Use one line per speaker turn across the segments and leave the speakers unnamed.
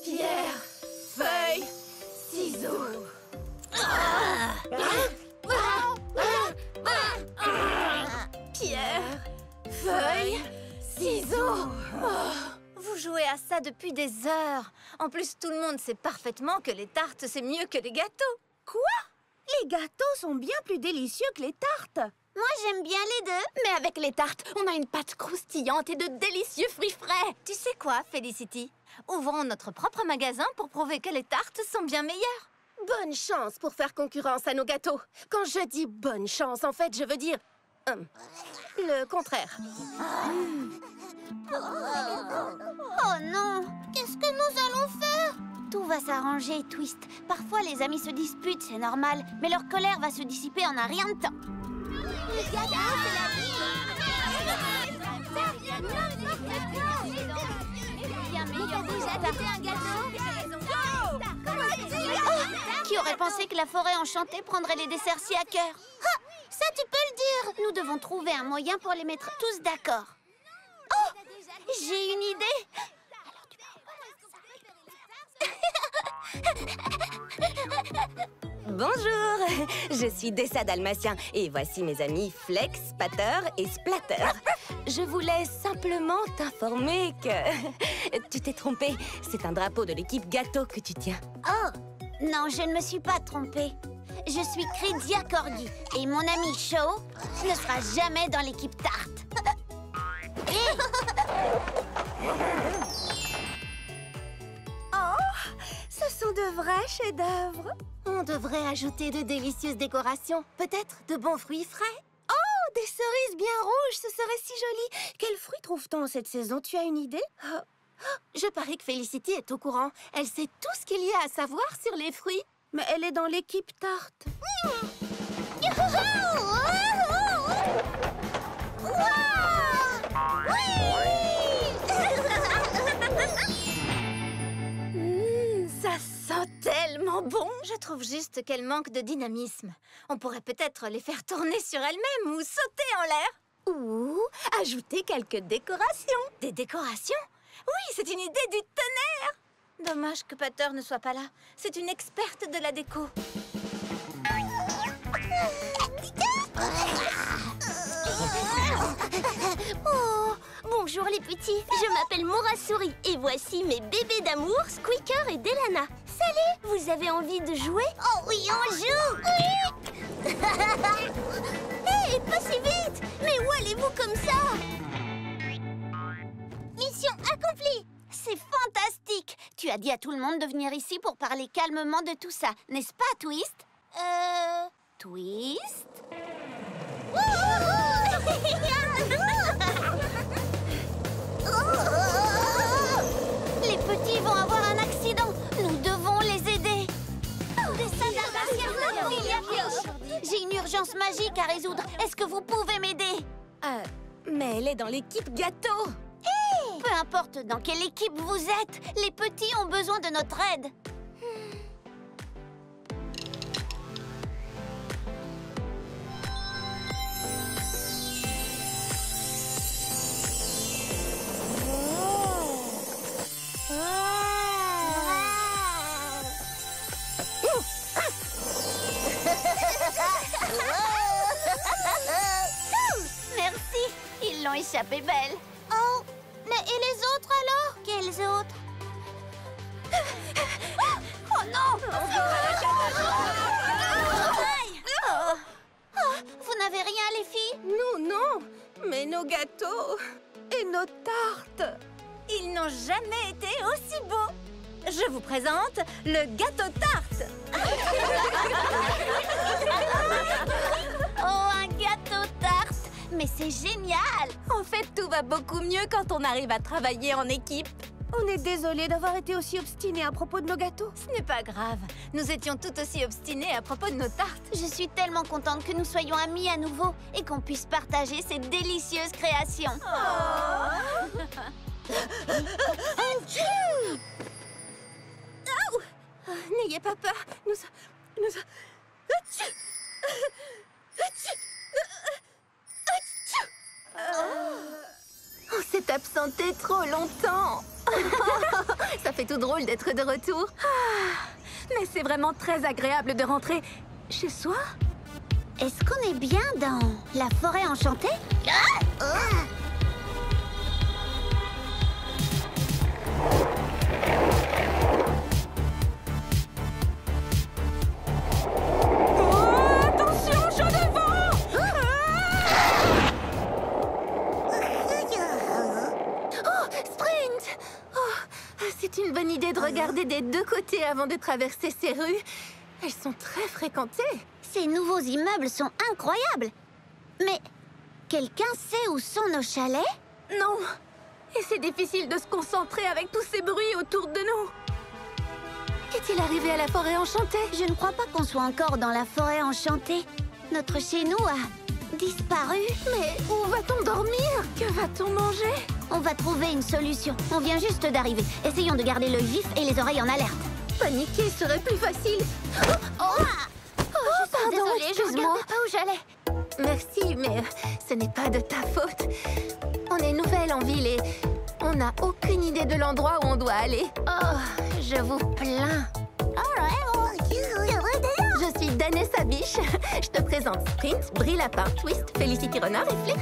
Pierre, feuille, ciseaux. Pierre, feuille, ciseaux.
Vous jouez à ça depuis des heures. En plus, tout le monde sait parfaitement que les tartes, c'est mieux que les gâteaux.
Quoi? Les gâteaux sont bien plus délicieux que les tartes.
Moi, j'aime bien les deux.
Mais avec les tartes, on a une pâte croustillante et de délicieux fruits frais.
Tu sais quoi, Felicity? Ouvrons notre propre magasin pour prouver que les tartes sont bien meilleures.
Bonne chance pour faire concurrence à nos gâteaux. Quand je dis bonne chance, en fait, je veux dire le contraire.
Oh non! Qu'est-ce que nous allons faire? Tout va s'arranger, Twist. Parfois, les amis se disputent, c'est normal. Mais leur colère va se dissiper en un rien de temps. Les gâteaux, c'est la vie! Bien meilleur déjà d'arrêter un gâteau. Qui aurait pensé que la forêt enchantée prendrait les desserts si à cœur? Ah, ça, tu peux le dire! Nous devons trouver un moyen pour les mettre tous d'accord. Oh! J'ai une idée!
Bonjour, je suis Dessa Dalmatien et voici mes amis Flex, Spatter et Splatter. Je voulais simplement t'informer que tu t'es trompée. C'est un drapeau de l'équipe gâteau que tu tiens.
Oh! Non, je ne me suis pas trompée. Je suis Cridia Corgi et mon ami Shaw ne sera jamais dans l'équipe tarte.
Oh, ce sont de vrais chefs-d'œuvre.
On devrait ajouter de délicieuses décorations. Peut-être de bons fruits frais.
Oh, des cerises bien rouges, ce serait si joli. Quels fruits trouve-t-on cette saison? Tu as une idée?
Je parie que Felicity est au courant. Elle sait tout ce qu'il y a à savoir sur les fruits.
Mais elle est dans l'équipe tarte.
Ça sent tellement bon.
Je trouve juste qu'elle manque de dynamisme. On pourrait peut-être les faire tourner sur elles-mêmes ou sauter en l'air.
Ou ajouter quelques décorations.
Des décorations? Oui, c'est une idée du tonnerre! Dommage que Pater ne soit pas là. C'est une experte de la déco.
Oh, bonjour les petits, je m'appelle Morasuri et voici mes bébés d'amour, Squeaker et Delana. Salut, vous avez envie de jouer?
Oh oui, on joue!
Oui. Hé, pas si vite! Mais où allez-vous comme ça?
Mission accomplie! C'est fantastique! Tu as dit à tout le monde de venir ici pour parler calmement de tout ça, n'est-ce pas, Twist? Twist? Les petits vont avoir un accident! Nous devons les aider! J'ai une urgence magique à résoudre. Est-ce que vous pouvez m'aider?
Mais elle est dans l'équipe gâteau.
Peu importe dans quelle équipe vous êtes, les petits ont besoin de notre aide. Merci, ils l'ont échappé belle. Oh, mais et les autres alors? Quels autres? Oh non! Vous n'avez rien, les filles?
Nous, non. Mais nos gâteaux et nos tartes.
Ils n'ont jamais été aussi beaux. Je vous présente le gâteau tarte. Oh, un gâteau tarte! Mais c'est génial!
En fait, tout va beaucoup mieux quand on arrive à travailler en équipe.
On est désolé d'avoir été aussi obstinés à propos de nos gâteaux.
Ce n'est pas grave. Nous étions tout aussi obstinés à propos de nos tartes. Je suis tellement contente que nous soyons amis à nouveau et qu'on puisse partager ces délicieuses créations.
N'ayez pas peur.
On s'est absenté trop longtemps. Ça fait c'est tout drôle d'être de retour.
Mais c'est vraiment très agréable de rentrer chez soi.
Est-ce qu'on est bien dans la forêt enchantée?
Attention, chaud de vent!
Oh, Sprint! Oh, c'est une bonne idée de regarder des deux côtés avant de traverser ces rues. Elles sont très fréquentées.
Ces nouveaux immeubles sont incroyables. Mais quelqu'un sait où sont nos chalets?
Non. Et c'est difficile de se concentrer avec tous ces bruits autour de nous.
Qu'est-il arrivé à la forêt enchantée?
Je ne crois pas qu'on soit encore dans la forêt enchantée. Notre chez nous a disparu.
Mais où va-t-on dormir?
Que va-t-on manger?
On va trouver une solution. On vient juste d'arriver. Essayons de garder l'œil vif et les oreilles en alerte.
Paniquer serait plus facile. Pardon,
Désolée, je
excuse-moi.
regardais pas où j'allais.
Merci, mais ce n'est pas de ta faute. On est nouvelle en ville et on n'a aucune idée de l'endroit où on doit aller. Oh, je vous plains. Je suis Danessa Biche. Je te présente Sprint, Brie Lapin, Twist, Felicity Renard et Flex.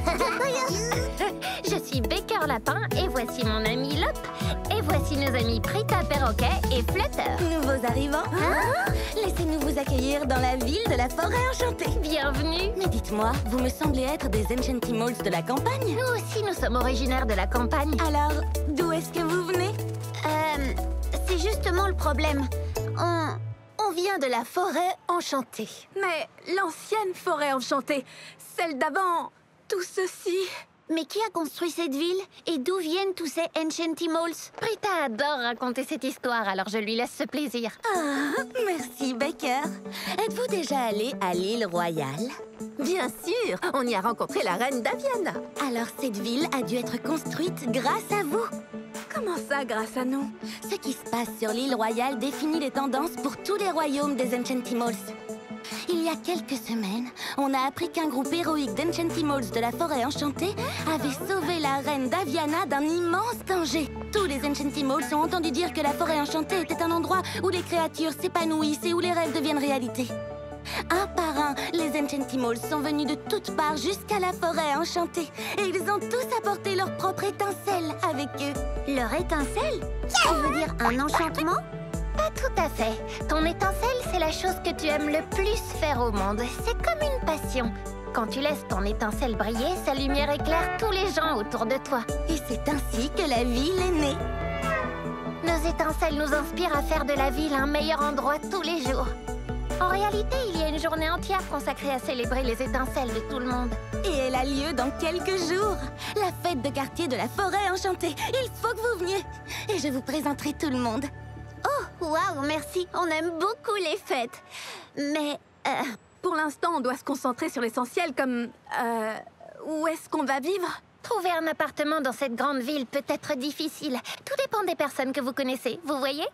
Je suis Baker Lapin et voici mon ami Lop. Et voici nos amis Prita Perroquet et Flutter.
Nouveaux arrivants. Laissez-nous vous accueillir dans la ville de la forêt enchantée.
Bienvenue.
Mais dites-moi, vous me semblez être des Enchantimals de la campagne.
Nous aussi, nous sommes originaires de la campagne.
Alors, d'où est-ce que vous venez?
C'est justement le problème.
On vient de la forêt enchantée.
Mais l'ancienne forêt enchantée, celle d'avant, tout ceci...
Mais qui a construit cette ville? Et d'où viennent tous ces Enchantimals?
Prita adore raconter cette histoire, alors je lui laisse ce plaisir.
Ah, merci Baker. Êtes-vous déjà allé à l'île Royale?
Bien sûr, on y a rencontré la reine Daviana.
Alors cette ville a dû être construite grâce à vous.
Comment ça, grâce à nous?
Ce qui se passe sur l'île Royale définit les tendances pour tous les royaumes des Enchantimals. Il y a quelques semaines, on a appris qu'un groupe héroïque d'Enchantimals de la forêt enchantée avait sauvé la reine Daviana d'un immense danger. Tous les Enchantimals ont entendu dire que la forêt enchantée était un endroit où les créatures s'épanouissent et où les rêves deviennent réalité. Un par un, les Enchantimals sont venus de toutes parts jusqu'à la forêt enchantée. Et ils ont tous apporté leur propre étincelle avec eux.
Leur étincelle? Ça veut dire un enchantement?
Pas tout à fait. Ton étincelle, c'est la chose que tu aimes le plus faire au monde. C'est comme une passion. Quand tu laisses ton étincelle briller, sa lumière éclaire tous les gens autour de toi.
Et c'est ainsi que la ville est née.
Nos étincelles nous inspirent à faire de la ville un meilleur endroit tous les jours. En réalité, il y a une journée entière consacrée à célébrer les étincelles de tout le monde.
Et elle a lieu dans quelques jours. La fête de quartier de la forêt enchantée. Il faut que vous veniez. Et je vous présenterai tout le monde.
Oh, waouh, merci. On aime beaucoup les fêtes. Mais,
Pour l'instant, on doit se concentrer sur l'essentiel comme... où est-ce qu'on va vivre?
Trouver un appartement dans cette grande ville peut être difficile. Tout dépend des personnes que vous connaissez, vous voyez?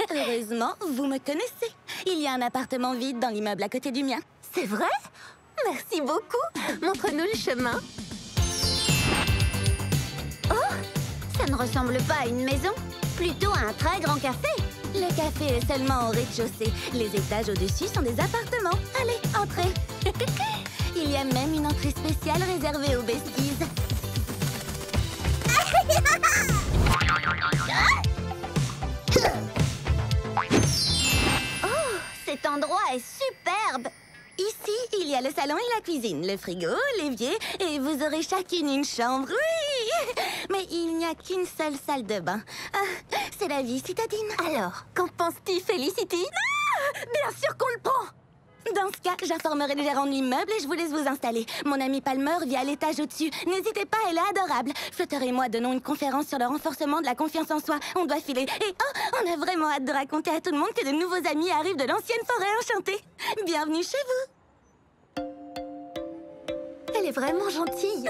Heureusement, vous me connaissez. Il y a un appartement vide dans l'immeuble à côté du mien.
C'est vrai? Merci beaucoup. Montre-nous le chemin.
ça ne ressemble pas à une maison. Plutôt à un très grand café.
Le café est seulement au rez-de-chaussée. Les étages au-dessus sont des appartements. Allez, entrez. Il y a même une entrée spéciale réservée aux besties.
Oh, cet endroit est superbe.
Ici, il y a le salon et la cuisine, le frigo, l'évier, et vous aurez chacune une chambre, oui! Mais il n'y a qu'une seule salle de bain. Ah, c'est la vie citadine.
Alors, qu'en penses-tu, Felicity?
Bien sûr qu'on le prend!
Dans ce cas, j'informerai le gérant de l'immeuble et je vous laisse vous installer. Mon amie Palmer vit à l'étage au-dessus. N'hésitez pas, elle est adorable. Flutter et moi donnons une conférence sur le renforcement de la confiance en soi. On doit filer. Et oh, on a vraiment hâte de raconter à tout le monde que de nouveaux amis arrivent de l'ancienne forêt enchantée. Bienvenue chez vous.
Elle est vraiment gentille.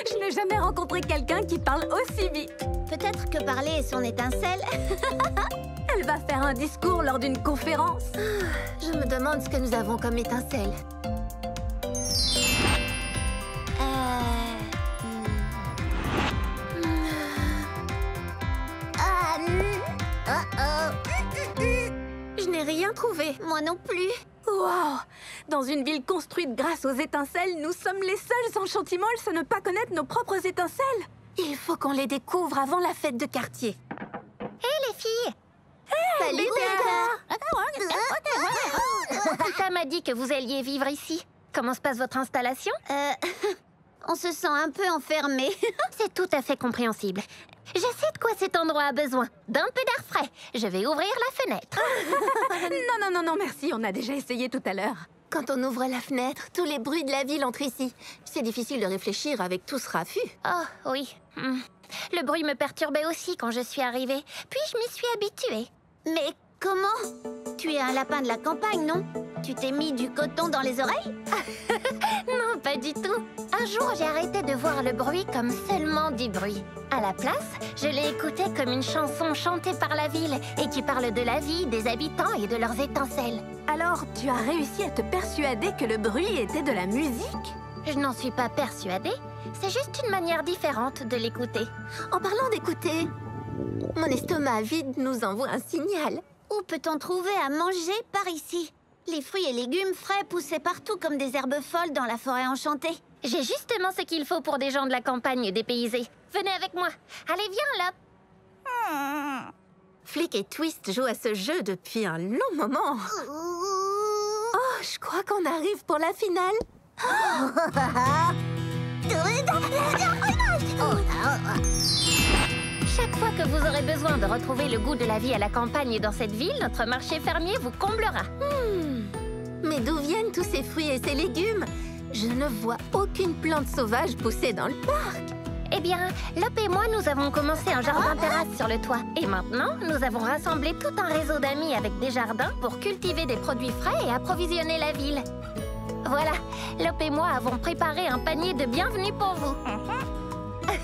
Je n'ai jamais rencontré quelqu'un qui parle aussi vite.
Peut-être que parler est son étincelle.
Elle va faire un discours lors d'une conférence.
Je me demande ce que nous avons comme étincelle. rien trouvé.
Moi non plus.
Wow! Dans une ville construite grâce aux étincelles, nous sommes les seuls en Chantimals à ne pas connaître nos propres étincelles.
Il faut qu'on les découvre avant la fête de quartier.
Hé les filles!
Salut,
Pita m'a dit que vous alliez vivre ici. Comment se passe votre installation?
On se sent un peu enfermé.
C'est tout à fait compréhensible. Je sais de quoi cet endroit a besoin. D'un peu d'air frais. Je vais ouvrir la fenêtre.
Non, merci, on a déjà essayé tout à l'heure.
Quand on ouvre la fenêtre, tous les bruits de la ville entrent ici. C'est difficile de réfléchir avec tout ce raffut.
Oh, oui. Le bruit me perturbait aussi quand je suis arrivée. Puis je m'y suis habituée.
Mais comment? Tu es un lapin de la campagne, non? Tu t'es mis du coton dans les oreilles?
Non, pas du tout. Un jour, j'ai arrêté de voir le bruit comme seulement du bruit. À la place, je l'ai écouté comme une chanson chantée par la ville et qui parle de la vie, des habitants et de leurs étincelles.
Alors, tu as réussi à te persuader que le bruit était de la musique?
Je n'en suis pas persuadée. C'est juste une manière différente de l'écouter.
En parlant d'écouter, mon estomac vide nous envoie un signal.
Où peut-on trouver à manger par ici? Les fruits et légumes frais poussaient partout comme des herbes folles dans la forêt enchantée.
J'ai justement ce qu'il faut pour des gens de la campagne dépaysés. Venez avec moi. Allez, viens là.
Flick et Twist jouent à ce jeu depuis un long moment. Oh, je crois qu'on arrive pour la finale.
Chaque fois que vous aurez besoin de retrouver le goût de la vie à la campagne dans cette ville, notre marché fermier vous comblera.
Mais d'où viennent tous ces fruits et ces légumes? Je ne vois aucune plante sauvage pousser dans le parc.
Eh bien, Lop et moi, nous avons commencé un jardin-terrasse sur le toit. Et maintenant, nous avons rassemblé tout un réseau d'amis avec des jardins pour cultiver des produits frais et approvisionner la ville. Voilà, Lop et moi avons préparé un panier de bienvenue pour vous. La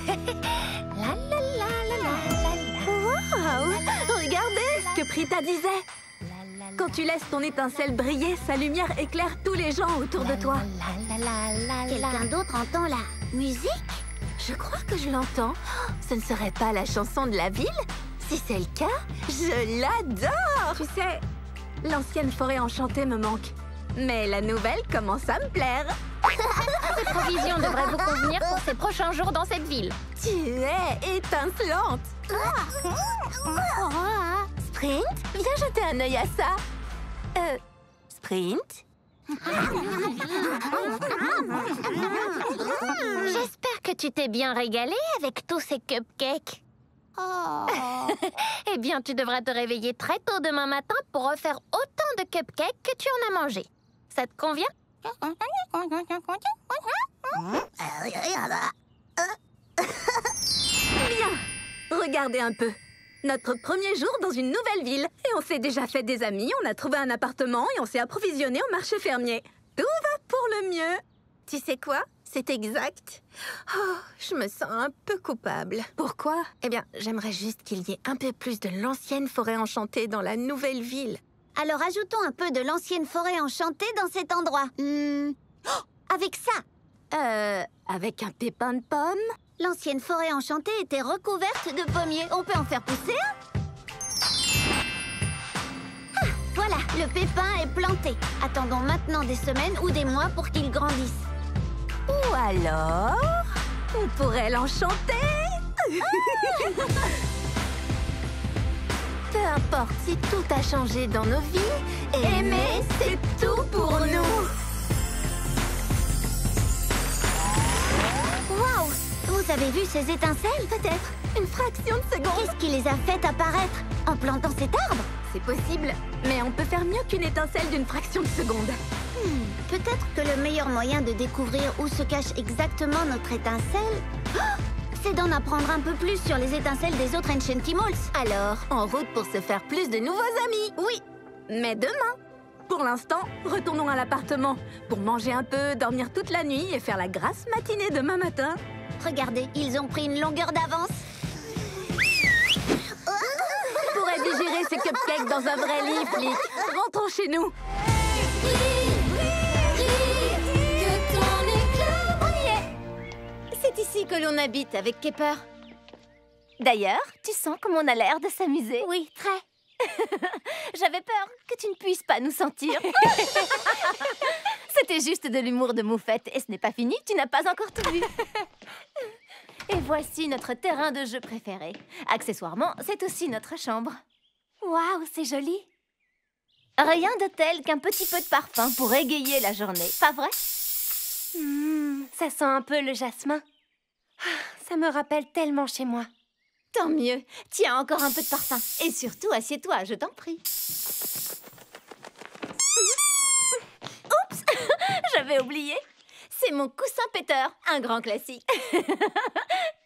la la la la la.
Wow! Regardez ce que Prita disait. Quand tu laisses ton étincelle briller, sa lumière éclaire tous les gens autour de toi.
Quelqu'un d'autre entend la musique?
Je crois que je l'entends. Ce ne serait pas la chanson de la ville? Si c'est le cas, je l'adore!
Tu sais, l'ancienne forêt enchantée me manque. Mais la nouvelle commence à me plaire.
Ces provisions devraient vous convenir pour ces prochains jours dans cette ville.
Tu es étincelante! Sprint, viens jeter un œil à ça. Sprint?
J'espère que tu t'es bien régalée avec tous ces cupcakes. Eh bien, tu devras te réveiller très tôt demain matin pour refaire autant de cupcakes que tu en as mangé. Ça te convient?
Bien! Regardez un peu. Notre premier jour dans une nouvelle ville. Et on s'est déjà fait des amis, on a trouvé un appartement et on s'est approvisionné au marché fermier. Tout va pour le mieux.
Tu sais quoi? C'est exact. Oh, je me sens un peu coupable.
Pourquoi?
Eh bien, j'aimerais juste qu'il y ait un peu plus de l'ancienne forêt enchantée dans la nouvelle ville.
Alors ajoutons un peu de l'ancienne forêt enchantée dans cet endroit. Avec ça.
Avec un pépin de pomme?
L'ancienne forêt enchantée était recouverte de pommiers. On peut en faire pousser un? Ah, voilà, le pépin est planté. Attendons maintenant des semaines ou des mois pour qu'il grandisse.
Ou alors, on pourrait l'enchanter.
Peu importe si tout a changé dans nos vies, aimer, c'est tout pour nous.
Waouh! Vous avez vu ces étincelles?
Peut-être une fraction de seconde.
Qu'est-ce qui les a fait apparaître? En plantant cet arbre?
C'est possible, mais on peut faire mieux qu'une étincelle d'une fraction de seconde.
Peut-être que le meilleur moyen de découvrir où se cache exactement notre étincelle, c'est d'en apprendre un peu plus sur les étincelles des autres Enchantimals.
Alors, en route pour se faire plus de nouveaux amis.
Oui, mais demain. Pour l'instant, retournons à l'appartement pour manger un peu, dormir toute la nuit et faire la grasse matinée demain matin.
Regardez, ils ont pris une longueur d'avance.
Je pourrais digérer ces cupcakes dans un vrai lit, Flick. Rentrons chez nous.
C'est ici que l'on habite avec Kepper.
D'ailleurs, tu sens comme on a l'air de s'amuser?
Oui, très.
J'avais peur que tu ne puisses pas nous sentir. C'était juste de l'humour de moufette. Et ce n'est pas fini, tu n'as pas encore tout vu. Et voici notre terrain de jeu préféré. Accessoirement, c'est aussi notre chambre. Waouh, c'est joli. Rien de tel qu'un petit peu de parfum pour égayer la journée, pas vrai?
Ça sent un peu le jasmin. Ça me rappelle tellement chez moi.
Tant mieux, tiens encore un peu de parfum. Et surtout, assieds-toi, je t'en prie. Oups, j'avais oublié. C'est mon coussin péteur, un grand classique.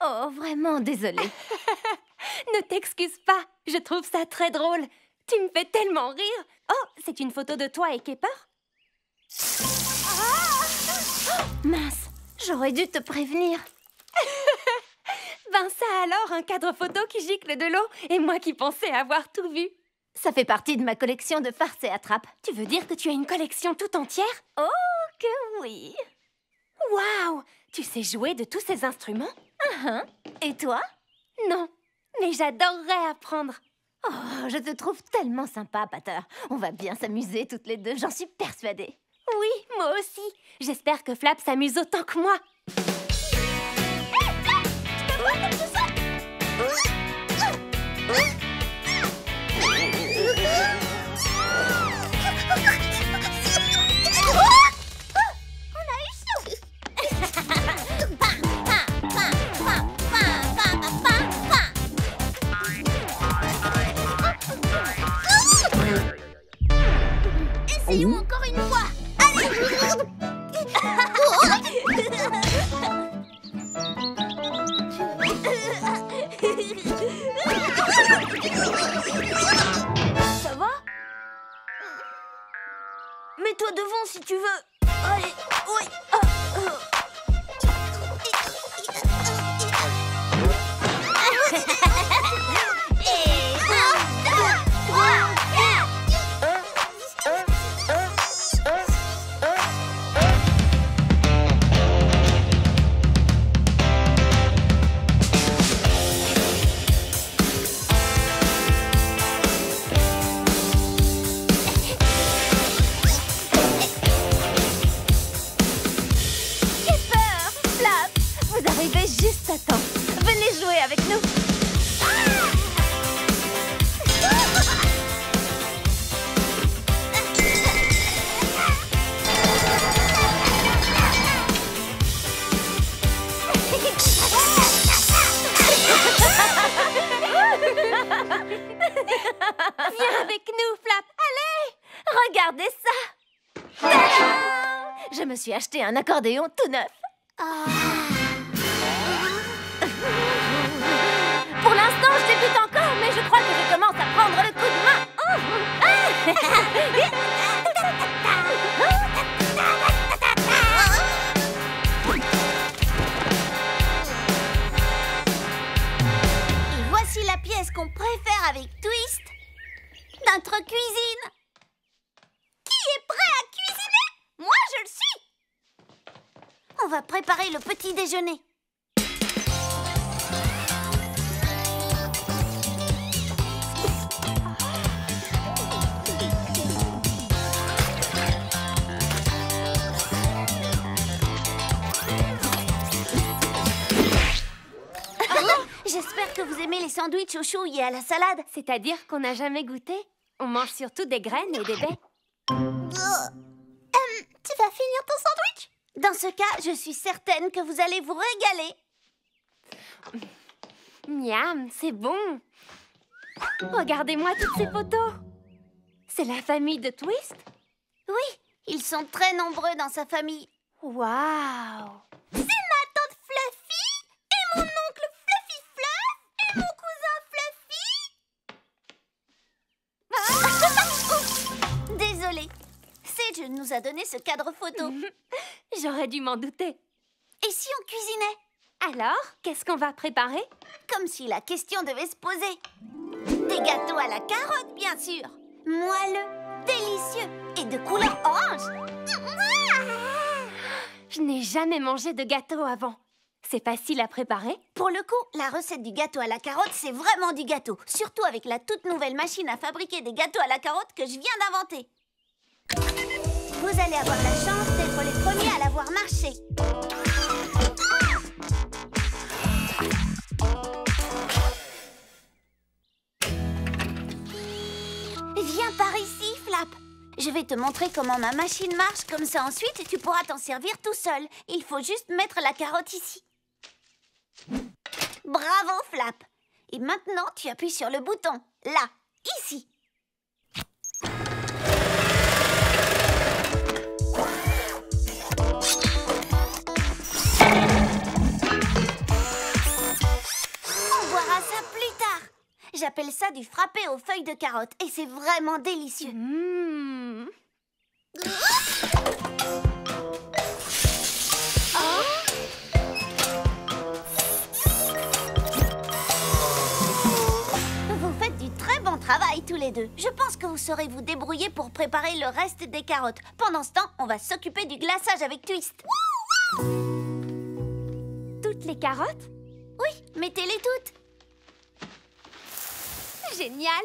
Oh, vraiment désolée.
Ne t'excuse pas, je trouve ça très drôle. Tu me fais tellement rire. Oh, c'est une photo de toi et Kepper?
Mince, j'aurais dû te prévenir.
Ben ça alors, un cadre photo qui gicle de l'eau et moi qui pensais avoir tout vu.
Ça fait partie de ma collection de farces et attrapes.
Tu veux dire que tu as une collection tout entière?
Oh, que oui.
Waouh! Tu sais jouer de tous ces instruments?
Et toi?
Non, mais j'adorerais apprendre.
Oh, je te trouve tellement sympa, Pater. On va bien s'amuser toutes les deux, j'en suis persuadée.
Oui, moi aussi. J'espère que Flap s'amuse autant que moi.
Essayons encore une fois. Allez. Ça va? Mets-toi devant si tu veux. Allez, oui. Juste à temps. Venez jouer avec nous.
Viens avec nous, Flap.
Allez, regardez ça. Tadam! Je me suis acheté un accordéon tout neuf. Pour l'instant, je débute encore, mais je crois que je commence à prendre le coup de main. Et voici la pièce qu'on préfère avec Twist. Notre cuisine. Qui est prêt à cuisiner? Moi, je le suis. On va préparer le petit déjeuner. J'espère que vous aimez les sandwichs aux choux et à la salade.
C'est-à-dire qu'on n'a jamais goûté? On mange surtout des graines et des baies.
Tu vas finir ton sandwich? Dans ce cas, je suis certaine que vous allez vous régaler.
Miam, c'est bon. Regardez-moi toutes ces photos. C'est la famille de Twist?
Oui, ils sont très nombreux dans sa famille.
Waouh!
C'est ma tante Fluffy et mon oncle Fluffy Fluff et mon cousin Fluffy. Désolée. Sage nous a donné ce cadre photo.
J'aurais dû m'en douter.
Et si on cuisinait?
Alors, qu'est-ce qu'on va préparer?
Comme si la question devait se poser. Des gâteaux à la carotte, bien sûr. Moelleux, délicieux et de couleur orange.
Je n'ai jamais mangé de gâteau avant.
C'est facile à préparer. Pour le coup, la recette du gâteau à la carotte, c'est vraiment du gâteau. Surtout avec la toute nouvelle machine à fabriquer des gâteaux à la carotte que je viens d'inventer. Vous allez avoir la chance d'être les premiers à la voir marcher. Viens par ici, Flap. Je vais te montrer comment ma machine marche, comme ça ensuite tu pourras t'en servir tout seul. Il faut juste mettre la carotte ici. Bravo, Flap. Et maintenant, tu appuies sur le bouton. Là, ici. On verra ça plus tard. J'appelle ça du frappé aux feuilles de carotte et c'est vraiment délicieux. Vous faites du très bon travail tous les deux. Je pense que vous saurez vous débrouiller pour préparer le reste des carottes. Pendant ce temps, on va s'occuper du glaçage avec Twist. Toutes les carottes? Oui, mettez-les toutes. Génial!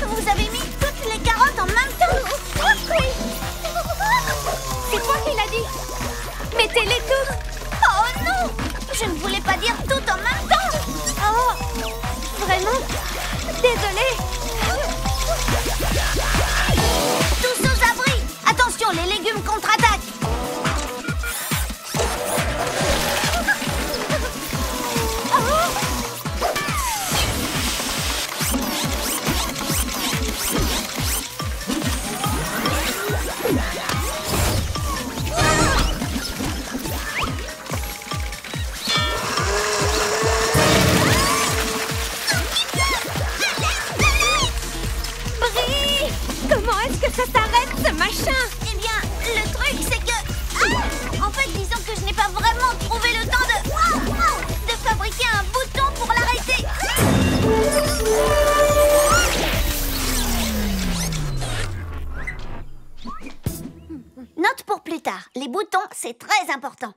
Vous avez mis toutes les carottes en même temps? C'est quoi qu'il a dit? Mettez-les toutes! Oh non! Je ne voulais pas dire toutes en même temps! Oh! Vraiment? Désolée! Tous aux abris! Attention, les légumes contre-attaquent!
Comment est-ce que ça s'arrête, ce machin?
Eh bien, le truc, c'est que... En fait, disons que je n'ai pas vraiment trouvé le temps de fabriquer un bouton pour l'arrêter. Note pour plus tard. Les boutons, c'est très important.